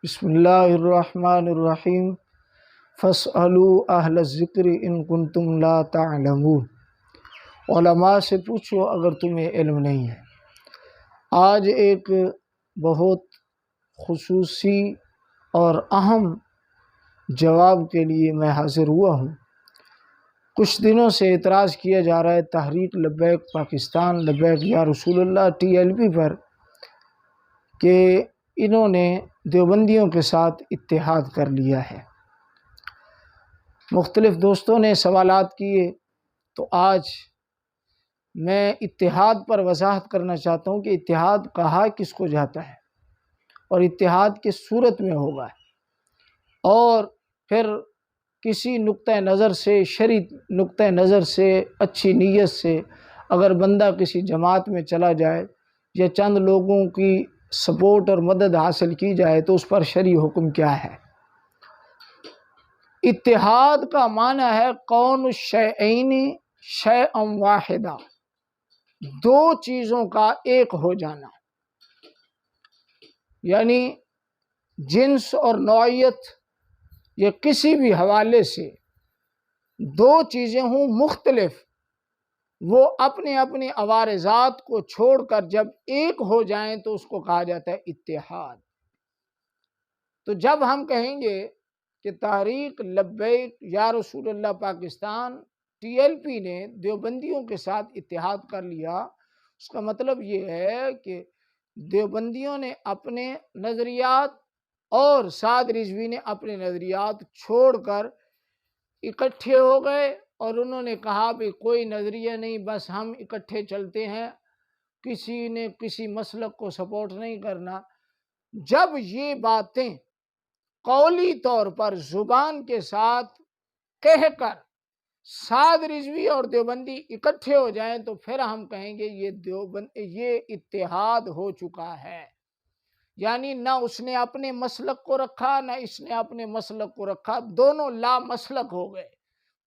بسم اللہ الرحمن الرحیم فاسألوا اہل الذکر ان کنتم لا تعلمون۔ علماء سے پوچھو اگر تمہیں علم نہیں ہے۔ آج ایک بہت خصوصی اور اہم جواب کے لیے میں حاضر ہوا ہوں۔ کچھ دنوں سے اعتراض کیا جا رہا ہے تحریک لبیک پاکستان لبیک یا رسول اللہ TLP پر کہ انہوں نے دیوبندیوں کے ساتھ اتحاد کر لیا ہے۔ مختلف دوستوں نے سوالات کیے، تو آج میں اتحاد پر وضاحت کرنا چاہتا ہوں کہ اتحاد کہا کس کو جاتا ہے اور اتحاد کس صورت میں ہوگا، اور پھر کسی نقطہ نظر سے، شرعی نقطہ نظر سے، اچھی نیت سے اگر بندہ کسی جماعت میں چلا جائے یا چند لوگوں کی سپورٹ اور مدد حاصل کی جائے تو اس پر شرعی حکم کیا ہے۔ اتحاد کا معنی ہے کون الشیئین شیئا واحدا، دو چیزوں کا ایک ہو جانا، یعنی جنس اور نوعیت یا کسی بھی حوالے سے دو چیزیں ہوں مختلف، وہ اپنے اپنے عوارضات کو چھوڑ کر جب ایک ہو جائیں تو اس کو کہا جاتا ہے اتحاد۔ تو جب ہم کہیں گے کہ تحریک لبیک یا رسول اللہ پاکستان TLP نے دیوبندیوں کے ساتھ اتحاد کر لیا، اس کا مطلب یہ ہے کہ دیوبندیوں نے اپنے نظریات اور سعد رضوی نے اپنے نظریات چھوڑ کر اکٹھے ہو گئے، اور انہوں نے کہا بھی کوئی نظریہ نہیں، بس ہم اکٹھے چلتے ہیں، کسی نے کسی مسلک کو سپورٹ نہیں کرنا۔ جب یہ باتیں قولی طور پر زبان کے ساتھ کہہ کر سعد رضوی اور دیوبندی اکٹھے ہو جائیں تو پھر ہم کہیں گے یہ اتحاد ہو چکا ہے، یعنی نہ اس نے اپنے مسلک کو رکھا نہ اس نے اپنے مسلک کو رکھا، دونوں لا مسلک ہو گئے،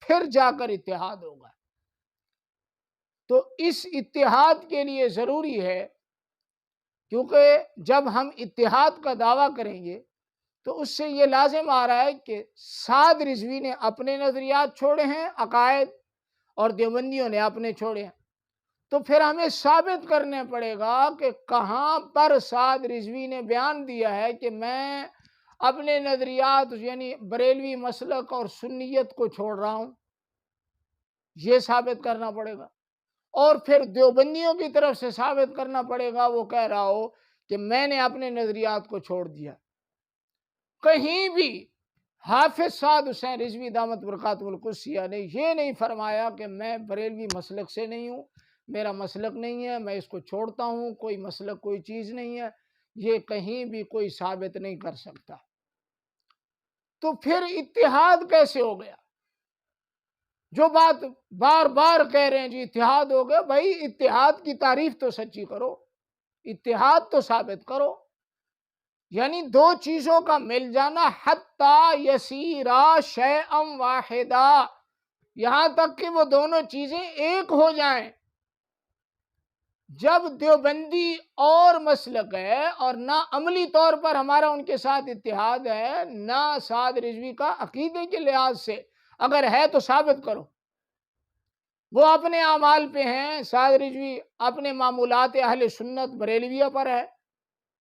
پھر جا کر اتحاد ہوگا۔ تو اس اتحاد کے لیے ضروری ہے، کیونکہ جب ہم اتحاد کا دعویٰ کریں گے تو اس سے یہ لازم آ رہا ہے کہ سعد رضوی نے اپنے نظریات چھوڑے ہیں عقائد، اور دیوبندیوں نے اپنے چھوڑے ہیں، تو پھر ہمیں ثابت کرنے پڑے گا کہ کہاں پر سعد رضوی نے بیان دیا ہے کہ میں اپنے نظریات یعنی بریلوی مسلک اور سنیت کو چھوڑ رہا ہوں، یہ ثابت کرنا پڑے گا۔ اور پھر دیوبندیوں کی طرف سے ثابت کرنا پڑے گا وہ کہہ رہا ہو کہ میں نے اپنے نظریات کو چھوڑ دیا۔ کہیں بھی حافظ سعد حسین رضوی دامت برکاتہ القدسیہ نے یہ نہیں فرمایا کہ میں بریلوی مسلک سے نہیں ہوں، میرا مسلک نہیں ہے، میں اس کو چھوڑتا ہوں، کوئی مسلک کوئی چیز نہیں ہے، یہ کہیں بھی کوئی ثابت نہیں کر سکتا۔ تو پھر اتحاد کیسے ہو گیا؟ جو بات بار بار کہہ رہے ہیں جی اتحاد ہو گیا، بھائی اتحاد کی تعریف تو سچی کرو، اتحاد تو ثابت کرو، یعنی دو چیزوں کا مل جانا، حتی یسیرا شیئا واحدا، یہاں تک کہ وہ دونوں چیزیں ایک ہو جائیں۔ جب دیوبندی اور مسلک ہے اور نہ عملی طور پر ہمارا ان کے ساتھ اتحاد ہے، نہ سعد رضوی کا عقیدے کے لحاظ سے، اگر ہے تو ثابت کرو۔ وہ اپنے اعمال پہ ہیں، سعد رضوی اپنے معمولات اہل سنت بریلویہ پر ہے،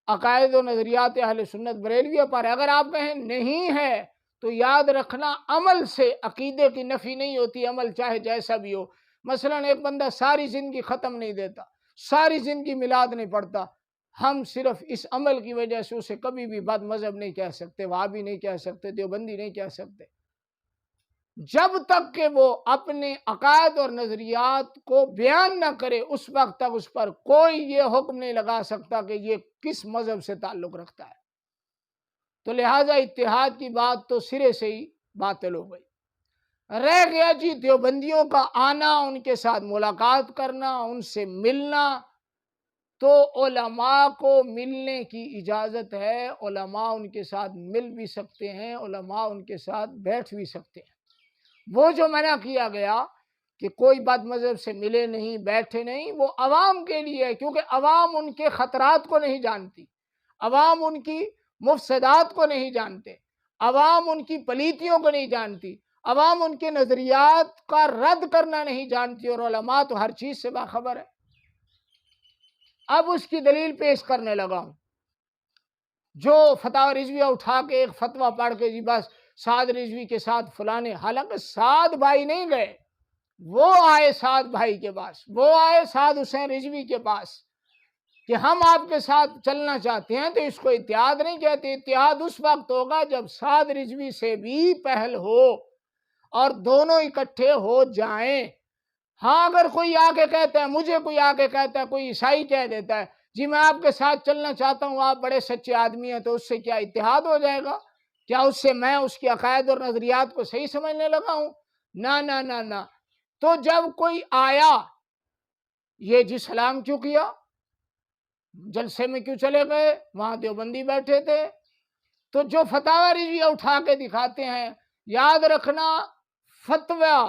عقائد و نظریات اہل سنت بریلویہ پر ہے۔ اگر آپ کہیں نہیں ہے تو یاد رکھنا عمل سے عقیدے کی نفی نہیں ہوتی، عمل چاہے جیسا بھی ہو۔ مثلا ایک بندہ ساری زندگی ختم نہیں دیتا، ساری زندگی میلاد نہیں پڑھتا، ہم صرف اس عمل کی وجہ سے اسے کبھی بھی بد مذہب نہیں کہہ سکتے، وہابی نہیں کہہ سکتے، دیوبندی نہیں کہہ سکتے، جب تک کہ وہ اپنے عقائد اور نظریات کو بیان نہ کرے اس وقت تک اس پر کوئی یہ حکم نہیں لگا سکتا کہ یہ کس مذہب سے تعلق رکھتا ہے۔ تو لہٰذا اتحاد کی بات تو سرے سے ہی باطل ہو گئی۔ رہ گیا جی دیوبندیوں کا آنا، ان کے ساتھ ملاقات کرنا، ان سے ملنا، تو علماء کو ملنے کی اجازت ہے، علماء ان کے ساتھ مل بھی سکتے ہیں، علماء ان کے ساتھ بیٹھ بھی سکتے ہیں۔ وہ جو منع کیا گیا کہ کوئی بد مذہب سے ملے نہیں، بیٹھے نہیں، وہ عوام کے لیے ہے، کیونکہ عوام ان کے خطرات کو نہیں جانتی، عوام ان کی مفسدات کو نہیں جانتے، عوام ان کی پلیتیوں کو نہیں جانتی، عوام ان کے نظریات کا رد کرنا نہیں جانتی، اور علماء تو ہر چیز سے باخبر ہے۔ اب اس کی دلیل پیش کرنے لگا ہوں۔ جو فتاوی رضویہ اٹھا کے ایک فتویٰ پڑھ کے جی بس سعد رضوی کے ساتھ فلانے، حالانکہ سعد بھائی نہیں گئے، وہ آئے سعد بھائی کے پاس، وہ آئے سعد حسین رضوی کے پاس کہ ہم آپ کے ساتھ چلنا چاہتے ہیں، تو اس کو اتحاد نہیں کہتے۔ اتحاد اس وقت ہوگا جب سعد رضوی سے بھی پہل ہو اور دونوں اکٹھے ہو جائیں۔ ہاں اگر کوئی آ کے کہتا ہے، مجھے کوئی آ کے کہتا ہے، کوئی عیسائی کہہ دیتا ہے جی میں آپ کے ساتھ چلنا چاہتا ہوں، آپ بڑے سچے آدمی ہیں، تو اس سے کیا اتحاد ہو جائے گا؟ کیا اس سے میں اس کے عقائد اور نظریات کو صحیح سمجھنے لگا ہوں؟ نہ نہ نہ نہ۔ تو جب کوئی آیا، یہ جی سلام کیوں کیا، جلسے میں کیوں چلے گئے، وہاں دیوبندی بیٹھے تھے، تو جو فتاوی رضویہ اٹھا کے دکھاتے ہیں، یاد رکھنا فتویٰ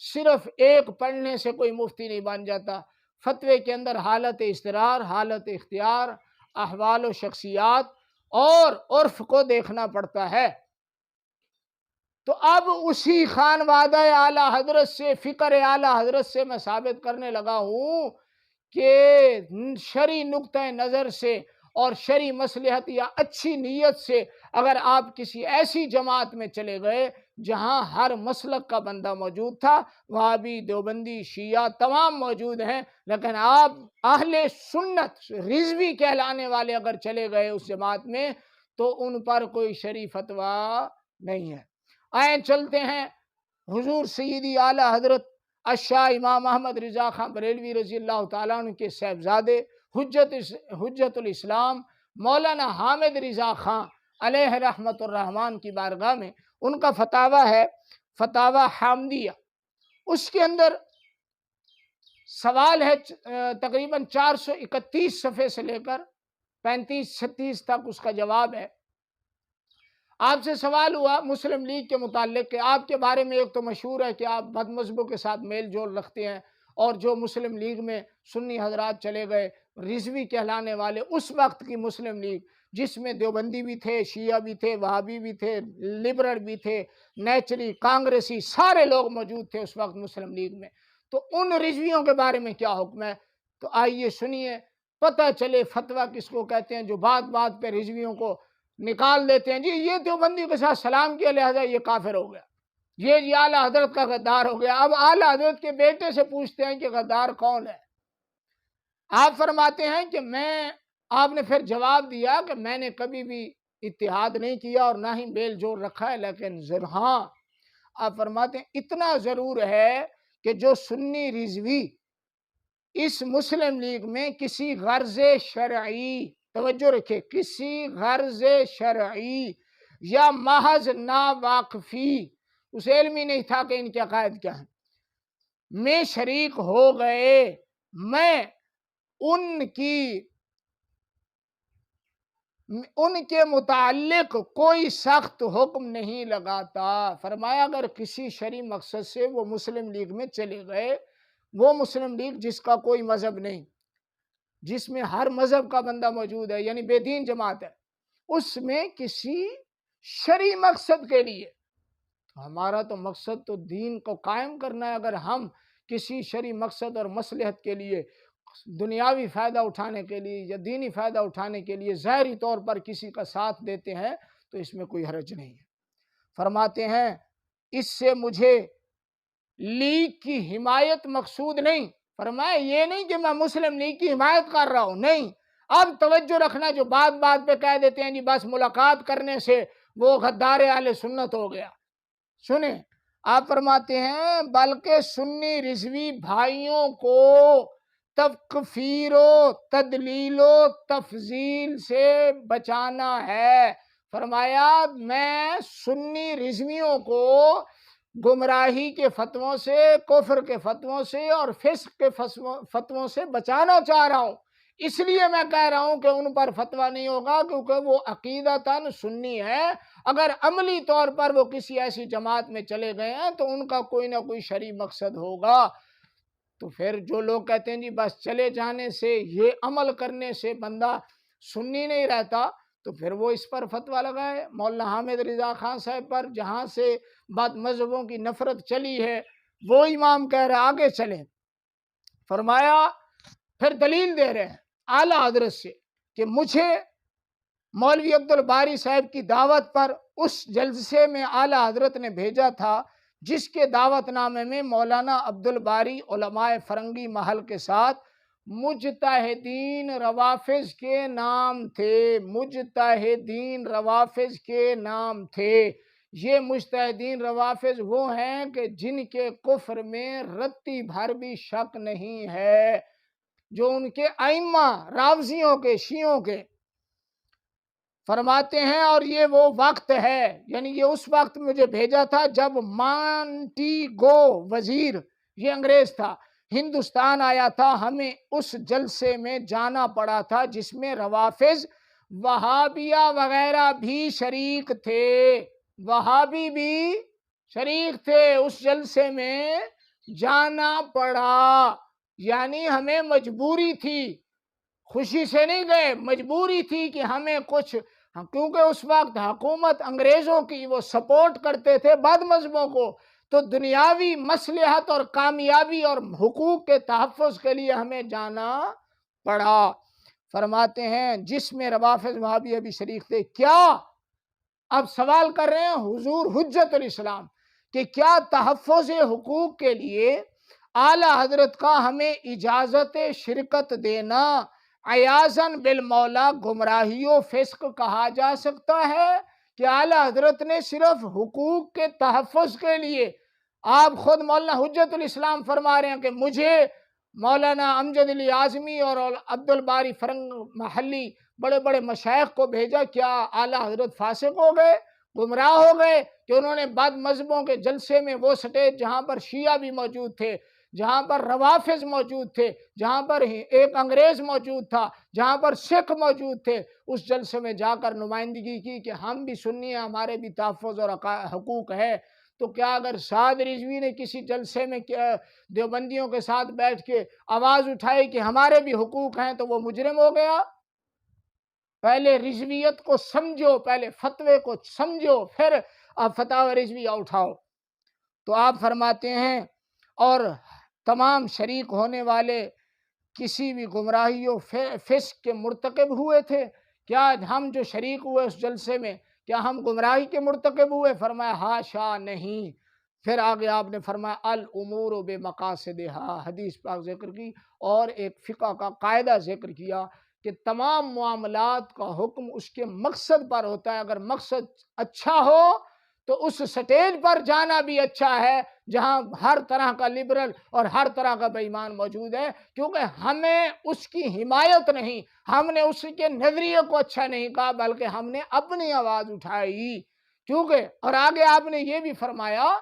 صرف ایک پڑھنے سے کوئی مفتی نہیں بن جاتا۔ فتوے کے اندر حالت اضطرار، حالت اختیار، احوال و شخصیات اور عرف کو دیکھنا پڑتا ہے۔ تو اب اسی خانوادہ اعلیٰ حضرت سے، فکر اعلیٰ حضرت سے میں ثابت کرنے لگا ہوں کہ شرعی نقطہ نظر سے اور شرعی مصلحت یا اچھی نیت سے اگر آپ کسی ایسی جماعت میں چلے گئے جہاں ہر مسلک کا بندہ موجود تھا، وہابی، دیوبندی، شیعہ تمام موجود ہیں، لیکن آپ اہل سنت رضوی کہلانے والے اگر چلے گئے اس جماعت میں تو ان پر کوئی شرعی فتویٰ نہیں ہے۔ آئیں چلتے ہیں حضور سیدی اعلیٰ حضرت الشاہ امام احمد رضا خان بریلوی رضی اللہ تعالیٰ عنہ کے صاحبزادے حجت الاسلام مولانا حامد رضا خان علیہ رحمت الرحمن کی بارگاہ میں ان کا فتاویٰ ہے، فتاویٰ حامدیہ۔ اس کے اندر سوال ہے تقریباً 431 صفحے سے لے کر 35-36 تک اس کا جواب ہے۔ آپ سے سوال ہوا مسلم لیگ کے متعلق کہ آپ کے بارے میں ایک تو مشہور ہے کہ آپ بد مذہبوں کے ساتھ میل جول رکھتے ہیں، اور جو مسلم لیگ میں سنی حضرات چلے گئے رضوی کہلانے والے، اس وقت کی مسلم لیگ جس میں دیوبندی بھی تھے، شیعہ بھی تھے، وہابی بھی تھے، لبرل بھی تھے، نیچری، کانگریسی، سارے لوگ موجود تھے اس وقت مسلم لیگ میں، تو ان رضویوں کے بارے میں کیا حکم ہے؟ تو آئیے سنیے، پتہ چلے فتویٰ کس کو کہتے ہیں جو بات بات پہ رضویوں کو نکال دیتے ہیں۔ جی یہ دیوبندی کے ساتھ سلام کیا لہذا یہ کافر ہو گیا، یہ جی اعلیٰ حضرت کا غدار ہو گیا۔ اب اعلیٰ حضرت کے بیٹے سے پوچھتے ہیں کہ غدار کون ہے؟ آپ فرماتے ہیں کہ آپ نے پھر جواب دیا کہ میں نے کبھی بھی اتحاد نہیں کیا اور نہ ہی میل جول رکھا ہے، لیکن ہاں آپ فرماتے ہیں اتنا ضرور ہے کہ جو سنی رضوی اس مسلم لیگ میں کسی غرض شرعی، توجہ رکھے، کسی غرض شرعی یا محض ناواقفی، اس علمی نہیں تھا کہ ان کے عقائد کیا ہیں، میں شریک ہو گئے، میں ان کے متعلق کوئی سخت حکم نہیں لگاتا۔ فرمایا اگر کسی شرعی مقصد سے وہ مسلم لیگ میں چلے گئے، وہ مسلم لیگ جس کا کوئی مذہب نہیں، جس میں ہر مذہب کا بندہ موجود ہے، یعنی بے دین جماعت ہے، اس میں کسی شرعی مقصد کے لیے، ہمارا تو مقصد تو دین کو قائم کرنا ہے، اگر ہم کسی شرعی مقصد اور مصلحت کے لیے، دنیاوی فائدہ اٹھانے کے لیے یا دینی فائدہ اٹھانے کے لیے ظاہری طور پر کسی کا ساتھ دیتے ہیں تو اس میں کوئی حرج نہیں ہے۔ فرماتے ہیں اس سے مجھے لیگ کی حمایت مقصود نہیں، فرمایا یہ نہیں کہ میں مسلم لیگ کی حمایت کر رہا ہوں، نہیں۔ اب توجہ رکھنا، جو بات بات پہ کہہ دیتے ہیں جی بس ملاقات کرنے سے وہ غدار اہل سنت ہو گیا، سنیں آپ فرماتے ہیں بلکہ سنی رضوی بھائیوں کو تکفیر و تدلیل و تفضیل سے بچانا ہے۔ فرمایا میں سنی رضویوں کو گمراہی کے فتووں سے، کفر کے فتووں سے اور فسق کے فتووں سے بچانا چاہ رہا ہوں، اس لیے میں کہہ رہا ہوں کہ ان پر فتویٰ نہیں ہوگا، کیونکہ وہ عقیدتاً سنی ہے۔ اگر عملی طور پر وہ کسی ایسی جماعت میں چلے گئے ہیں تو ان کا کوئی نہ کوئی شرعی مقصد ہوگا۔ تو پھر جو لوگ کہتے ہیں جی بس چلے جانے سے، یہ عمل کرنے سے بندہ سنی نہیں رہتا، تو پھر وہ اس پر فتویٰ لگائے مولانا حامد رضا خان صاحب پر، جہاں سے بعد مذہبوں کی نفرت چلی ہے وہ امام کہہ رہے آگے چلیں۔ فرمایا پھر دلیل دے رہے ہیں اعلیٰ حضرت سے کہ مجھے مولوی عبدالباری صاحب کی دعوت پر اس جلسے میں اعلیٰ حضرت نے بھیجا تھا جس کے دعوت نامے میں مولانا عبدالباری علماء فرنگی محل کے ساتھ مجتہدین روافظ کے نام تھے، مجتہدین روافظ کے نام تھے۔ یہ مجتہدین روافظ وہ ہیں کہ جن کے کفر میں رتی بھر بھی شک نہیں ہے، جو ان کے ائمہ رافضیوں کے شیعوں کے فرماتے ہیں، اور یہ وہ وقت ہے، یعنی یہ اس وقت مجھے بھیجا تھا جب مانٹیگو وزیر، یہ انگریز تھا، ہندوستان آیا تھا، ہمیں اس جلسے میں جانا پڑا تھا جس میں روافظ وہابیہ وغیرہ بھی شریک تھے، وہابی بھی شریک تھے، اس جلسے میں جانا پڑا، یعنی ہمیں مجبوری تھی، خوشی سے نہیں گئے، مجبوری تھی کہ ہمیں کچھ، کیونکہ اس وقت حکومت انگریزوں کی وہ سپورٹ کرتے تھے بعض مذہبوں کو، تو دنیاوی مصلحت اور کامیابی اور حقوق کے تحفظ کے لیے ہمیں جانا پڑا۔ فرماتے ہیں جس میں روافظ وہابی بھی شریک تھے، کیا اب سوال کر رہے ہیں حضور حجت الاسلام کہ کیا تحفظ حقوق کے لیے اعلیٰ حضرت کا ہمیں اجازت شرکت دینا عیاذاً بالمولا گمراہی و فسق کہا جا سکتا ہے کہ اعلیٰ حضرت نے صرف حقوق کے تحفظ کے لیے، آپ خود مولانا حجت الاسلام فرما رہے ہیں کہ مجھے مولانا امجد علی اعظمی اور عبدالباری فرنگ محلی بڑے بڑے مشائخ کو بھیجا، کیا اعلیٰ حضرت فاسق ہو گئے، گمراہ ہو گئے کہ انہوں نے بعض مذہبوں کے جلسے میں وہ سٹیج جہاں پر شیعہ بھی موجود تھے، جہاں پر روافظ موجود تھے، جہاں پر ایک انگریز موجود تھا، جہاں پر سکھ موجود تھے، اس جلسے میں جا کر نمائندگی کی کہ ہم بھی سنی ہیں، ہمارے بھی تحفظ اور حقوق ہے؟ تو کیا اگر سعد رضوی نے کسی جلسے میں دیوبندیوں کے ساتھ بیٹھ کے آواز اٹھائی کہ ہمارے بھی حقوق ہیں تو وہ مجرم ہو گیا؟ پہلے رضویت کو سمجھو، پہلے فتوے کو سمجھو، پھر آپ فتاوی رضویہ اٹھاؤ۔ تو آپ فرماتے ہیں اور تمام شریک ہونے والے کسی بھی گمراہی و فسق کے مرتکب ہوئے تھے، کیا ہم جو شریک ہوئے اس جلسے میں کیا ہم گمراہی کے مرتکب ہوئے؟ فرمایا ہاشا نہیں۔ پھر آگے آپ نے فرمایا الامور بمقاصدہا، حدیث پاک ذکر کی اور ایک فقہ کا قاعدہ ذکر کیا کہ تمام معاملات کا حکم اس کے مقصد پر ہوتا ہے، اگر مقصد اچھا ہو تو اس سٹیج پر جانا بھی اچھا ہے جہاں ہر طرح کا لبرل اور ہر طرح کا بے ایمان موجود ہے، کیونکہ ہمیں اس کی حمایت نہیں، ہم نے اس کے نظریے کو اچھا نہیں کہا، بلکہ ہم نے اپنی آواز اٹھائی، کیونکہ اور آگے آپ نے یہ بھی فرمایا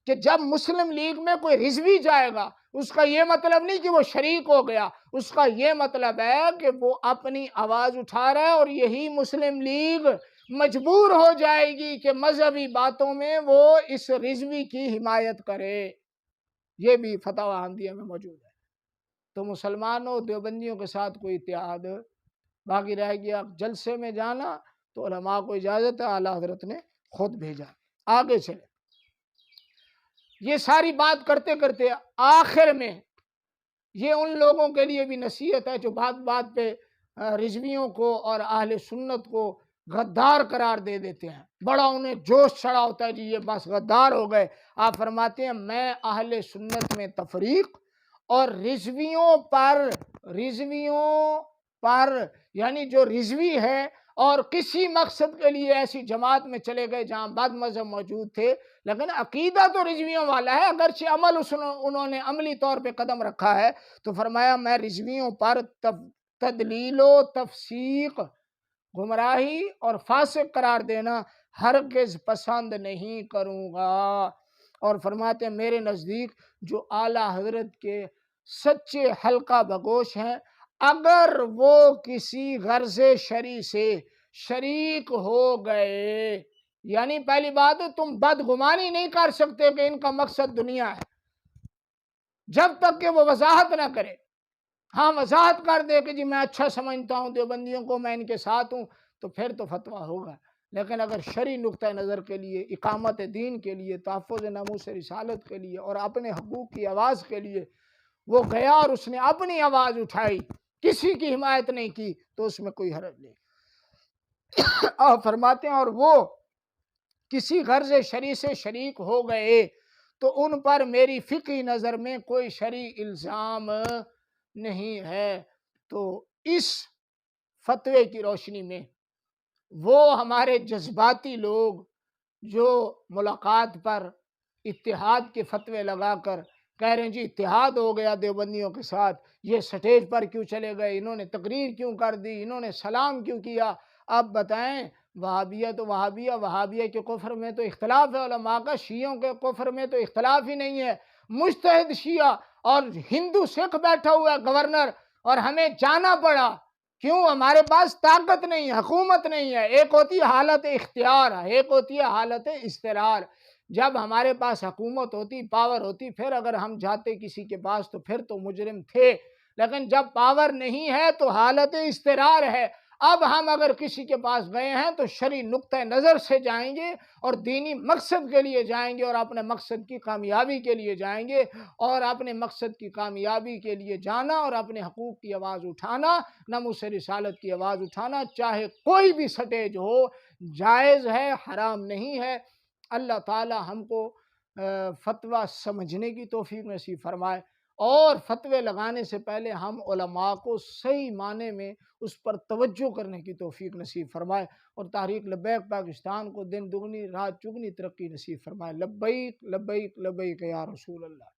کہ جب مسلم لیگ میں کوئی رضوی جائے گا اس کا یہ مطلب نہیں کہ وہ شریک ہو گیا، اس کا یہ مطلب ہے کہ وہ اپنی آواز اٹھا رہا ہے، اور یہی مسلم لیگ مجبور ہو جائے گی کہ مذہبی باتوں میں وہ اس رضوی کی حمایت کرے۔ یہ بھی فتاوی احمدیہ میں موجود ہے۔ تو مسلمانوں دیوبندیوں کے ساتھ کوئی اتحاد باقی رہ گیا، جلسے میں جانا تو علماء کو اجازت ہے، اعلیٰ حضرت نے خود بھیجا۔ آگے چلے، یہ ساری بات کرتے کرتے آخر میں یہ ان لوگوں کے لیے بھی نصیحت ہے جو بات بات پہ رضویوں کو اور اہل سنت کو غدار قرار دے دیتے ہیں، بڑا انہیں جوش چڑھا ہوتا ہے جی یہ بس غدار ہو گئے۔ آپ فرماتے ہیں میں اہل سنت میں تفریق اور رضویوں پر یعنی جو رضوی ہے اور کسی مقصد کے لیے ایسی جماعت میں چلے گئے جہاں بعض مذہب موجود تھے لیکن عقیدہ تو رضویوں والا ہے، اگرچہ عمل انہوں نے عملی طور پہ قدم رکھا ہے، تو فرمایا میں رضویوں پر تدلیل و تفسیق، گمراہی اور فاسق قرار دینا ہرگز پسند نہیں کروں گا۔ اور فرماتے ہیں میرے نزدیک جو اعلیٰ حضرت کے سچے حلقہ بگوش ہیں، اگر وہ کسی غرض شرعی سے شریک ہو گئے، یعنی پہلی بات تم بدگمانی نہیں کر سکتے کہ ان کا مقصد دنیا ہے جب تک کہ وہ وضاحت نہ کرے۔ ہاں وضاحت کر دے کہ جی میں اچھا سمجھتا ہوں دیوبندیوں کو، میں ان کے ساتھ ہوں، تو پھر تو فتویٰ ہوگا، لیکن اگر شرعی نقطہ نظر کے لیے، اقامت دین کے لیے، تحفظ ناموس رسالت کے لیے اور اپنے حقوق کی آواز کے لیے وہ گیا اور اس نے اپنی آواز اٹھائی، کسی کی حمایت نہیں کی، تو اس میں کوئی حرج نہیں۔ آپ فرماتے ہیں اور وہ کسی غرض شرعی سے شریک ہو گئے تو ان پر میری فقہی نظر میں کوئی شرعی الزام نہیں ہے۔ تو اس فتوے کی روشنی میں وہ ہمارے جذباتی لوگ جو ملاقات پر اتحاد کے فتوے لگا کر کہہ رہے ہیں جی اتحاد ہو گیا دیوبندیوں کے ساتھ، یہ سٹیج پر کیوں چلے گئے، انہوں نے تقریر کیوں کر دی، انہوں نے سلام کیوں کیا، اب بتائیں وہابیہ تو وہابیہ کے کفر میں تو اختلاف ہے علماء کا، شیعوں کے کفر میں تو اختلاف ہی نہیں ہے، مجتہد شیعہ اور ہندو سکھ بیٹھا ہوا ہے گورنر، اور ہمیں جانا پڑا، کیوں؟ ہمارے پاس طاقت نہیں ہے، حکومت نہیں ہے۔ ایک ہوتی ہے حالت اختیار، ایک ہوتی ہے حالت اضطرار۔ جب ہمارے پاس حکومت ہوتی، پاور ہوتی، پھر اگر ہم جاتے کسی کے پاس تو پھر تو مجرم تھے، لیکن جب پاور نہیں ہے تو حالت اضطرار ہے۔ اب ہم اگر کسی کے پاس گئے ہیں تو شرعی نقطہ نظر سے جائیں گے اور دینی مقصد کے لیے جائیں گے اور اپنے مقصد کی کامیابی کے لیے جائیں گے، اور اپنے مقصد کی کامیابی کے لیے جانا اور اپنے حقوق کی آواز اٹھانا، ناموس رسالت کی آواز اٹھانا، چاہے کوئی بھی سٹیج ہو، جائز ہے، حرام نہیں ہے۔ اللہ تعالی ہم کو فتویٰ سمجھنے کی توفیق نصیب فرمائے، اور فتوے لگانے سے پہلے ہم علماء کو صحیح معنی میں اس پر توجہ کرنے کی توفیق نصیب فرمائے، اور تحریک لبیک پاکستان کو دن دگنی رات چگنی ترقی نصیب فرمائے۔ لبیک لبیک لبیک یا رسول اللہ۔